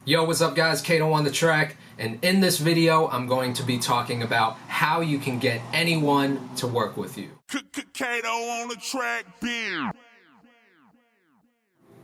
Yo, what's up guys? Kato on the track, and in this video I'm going to be talking about how you can get anyone to work with you. Kato on the track, beer.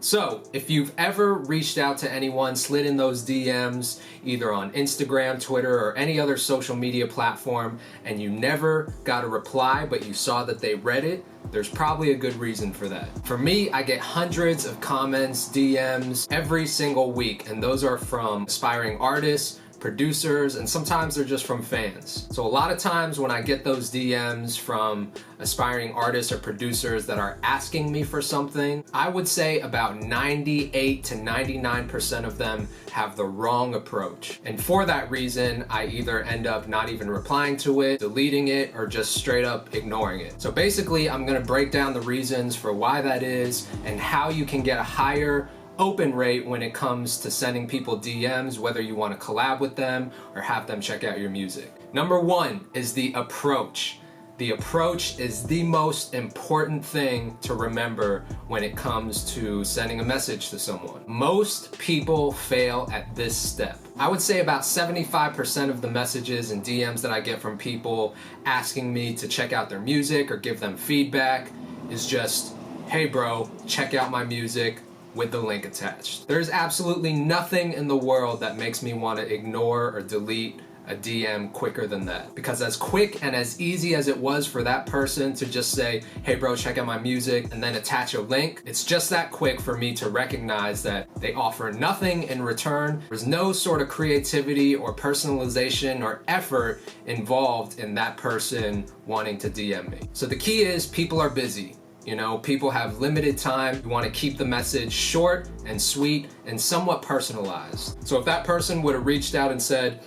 So, if you've ever reached out to anyone, slid in those DMs, either on Instagram, Twitter, or any other social media platform, and you never got a reply, but you saw that they read it, there's probably a good reason for that. For me, I get hundreds of comments, DMs, every single week, and those are from aspiring artists, producers, and sometimes they're just from fans. So a lot of times when I get those DMs from aspiring artists or producers that are asking me for something, I would say about 98 to 99% of them have the wrong approach. And for that reason, I either end up not even replying to it, deleting it, or just straight up ignoring it. So basically, I'm gonna break down the reasons for why that is and how you can get a higher open rate when it comes to sending people DMs, whether you want to collab with them or have them check out your music. Number one is the approach. The approach is the most important thing to remember when it comes to sending a message to someone. Most people fail at this step. I would say about 75% of the messages and DMs that I get from people asking me to check out their music or give them feedback is just, hey bro, check out my music, with the link attached. There's absolutely nothing in the world that makes me want to ignore or delete a DM quicker than that. Because as quick and as easy as it was for that person to just say, hey bro, check out my music, and then attach a link, it's just that quick for me to recognize that they offer nothing in return. There's no sort of creativity or personalization or effort involved in that person wanting to DM me. So the key is people are busy. You know, people have limited time. You want to keep the message short and sweet and somewhat personalized. So if that person would have reached out and said,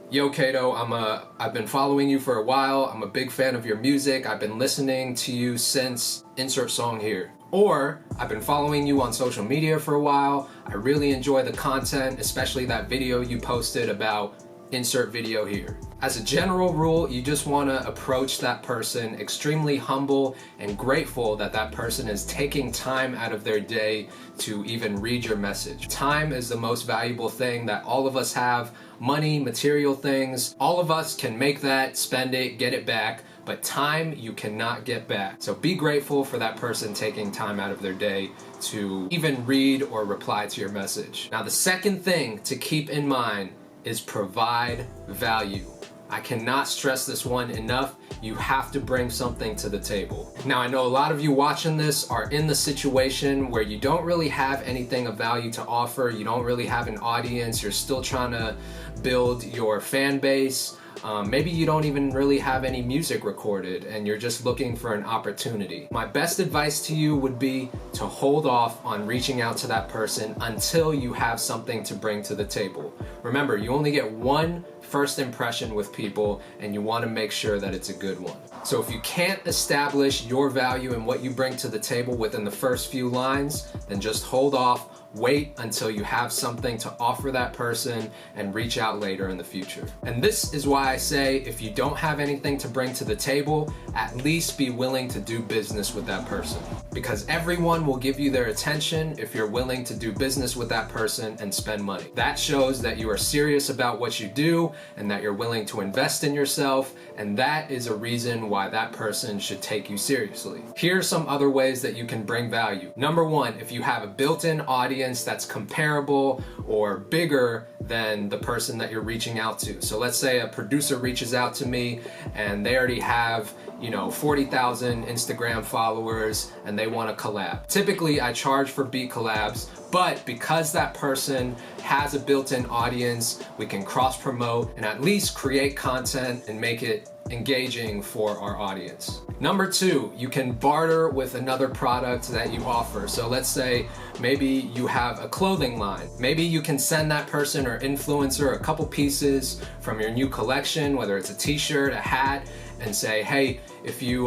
yo Kato, I've been following you for a while. I'm a big fan of your music. I've been listening to you since insert song here. Or I've been following you on social media for a while. I really enjoy the content, especially that video you posted about insert video here. As a general rule, you just want to approach that person extremely humble and grateful that that person is taking time out of their day to even read your message. Time is the most valuable thing that all of us have. Money, material things, all of us can make that, spend it, get it back, but time you cannot get back. So be grateful for that person taking time out of their day to even read or reply to your message. Now, the second thing to keep in mind is provide value. I cannot stress this one enough. You have to bring something to the table. Now, I know a lot of you watching this are in the situation where you don't really have anything of value to offer. You don't really have an audience. You're still trying to build your fan base. Maybe you don't even really have any music recorded and you're just looking for an opportunity. My best advice to you would be to hold off on reaching out to that person until you have something to bring to the table. Remember, you only get one first impression with people and you want to make sure that it's a good one. So if you can't establish your value and what you bring to the table within the first few lines, then just hold off. Wait until you have something to offer that person and reach out later in the future. And this is why I say if you don't have anything to bring to the table, at least be willing to do business with that person. Because everyone will give you their attention if you're willing to do business with that person and spend money. That shows that you are serious about what you do and that you're willing to invest in yourself, and that is a reason why that person should take you seriously. Here are some other ways that you can bring value. Number one, if you have a built-in audience that's comparable or bigger than the person that you're reaching out to. So let's say a producer reaches out to me and they already have, 40,000 Instagram followers and they want to collab. Typically, I charge for beat collabs, but because that person has a built-in audience, we can cross-promote and at least create content and make it engaging for our audience. Number two, you can barter with another product that you offer. So let's say maybe you have a clothing line. Maybe you can send that person or influencer a couple pieces from your new collection, whether it's a t-shirt, a hat, and say, hey, if you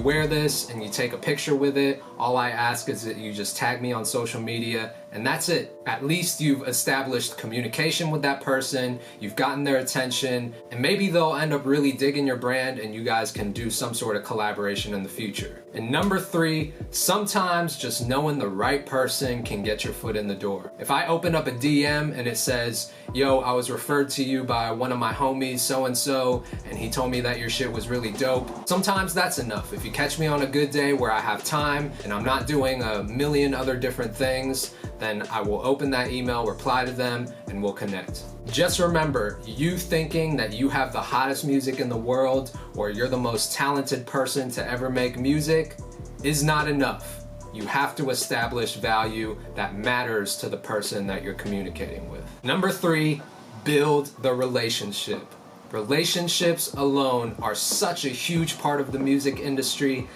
wear this and you take a picture with it, all I ask is that you just tag me on social media, and that's it. At least you've established communication with that person, you've gotten their attention, and maybe they'll end up really digging your brand and you guys can do some sort of collaboration in the future. And number 3, sometimes just knowing the right person can get your foot in the door. If I open up a DM and it says, yo, I was referred to you by one of my homies, so-and-so, and he told me that your shit was really dope, sometimes that's enough. If you catch me on a good day where I have time and I'm not doing a million other different things, then I will open that email, reply to them, and we'll connect. Just remember, you thinking that you have the hottest music in the world or you're the most talented person to ever make music is not enough. You have to establish value that matters to the person that you're communicating with. Number 3, build the relationship. Relationships alone are such a huge part of the music industry.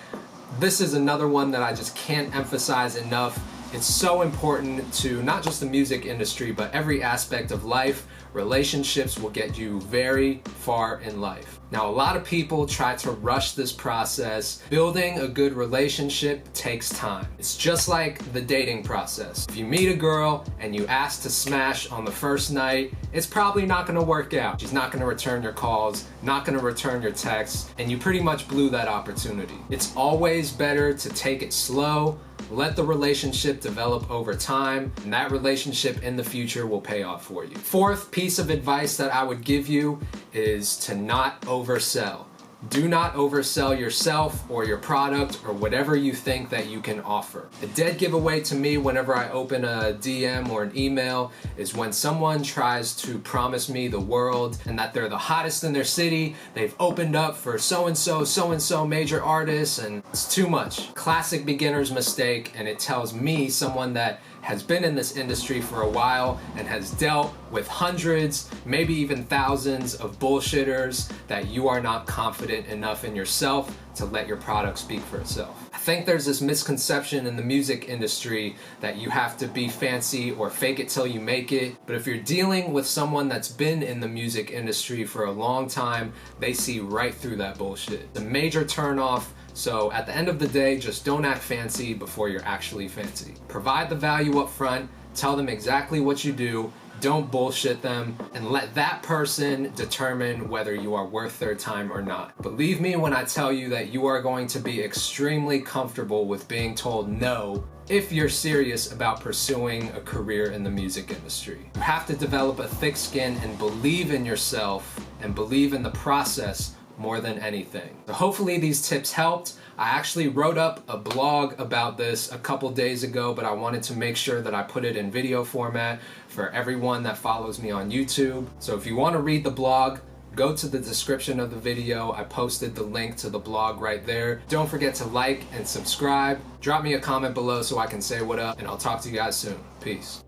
This is another one that I just can't emphasize enough. It's so important to not just the music industry, but every aspect of life. Relationships will get you very far in life. Now, a lot of people try to rush this process. Building a good relationship takes time. It's just like the dating process. If you meet a girl and you ask to smash on the first night, it's probably not gonna work out. She's not gonna return your calls, not gonna return your texts, and you pretty much blew that opportunity. It's always better to take it slow, let the relationship develop over time, and that relationship in the future will pay off for you. 4th piece of advice that I would give you is to not oversell. Do not oversell yourself or your product or whatever you think that you can offer. A dead giveaway to me whenever I open a DM or an email is when someone tries to promise me the world and that they're the hottest in their city, they've opened up for so-and-so major artists, and it's too much. Classic beginner's mistake, and it tells me, someone that has been in this industry for a while and has dealt with hundreds, maybe even thousands of bullshitters, that you are not confident enough in yourself to let your product speak for itself. I think there's this misconception in the music industry that you have to be fancy or fake it till you make it. But if you're dealing with someone that's been in the music industry for a long time, they see right through that bullshit. The major turnoff. So at the end of the day, just don't act fancy before you're actually fancy. Provide the value up front, tell them exactly what you do, don't bullshit them, and let that person determine whether you are worth their time or not. Believe me when I tell you that you are going to be extremely comfortable with being told no if you're serious about pursuing a career in the music industry. You have to develop a thick skin and believe in yourself and believe in the process more than anything. So hopefully these tips helped. I actually wrote up a blog about this a couple days ago, but I wanted to make sure that I put it in video format for everyone that follows me on YouTube. So if you want to read the blog, go to the description of the video. I posted the link to the blog right there. Don't forget to like and subscribe. Drop me a comment below so I can say what up, and I'll talk to you guys soon. Peace.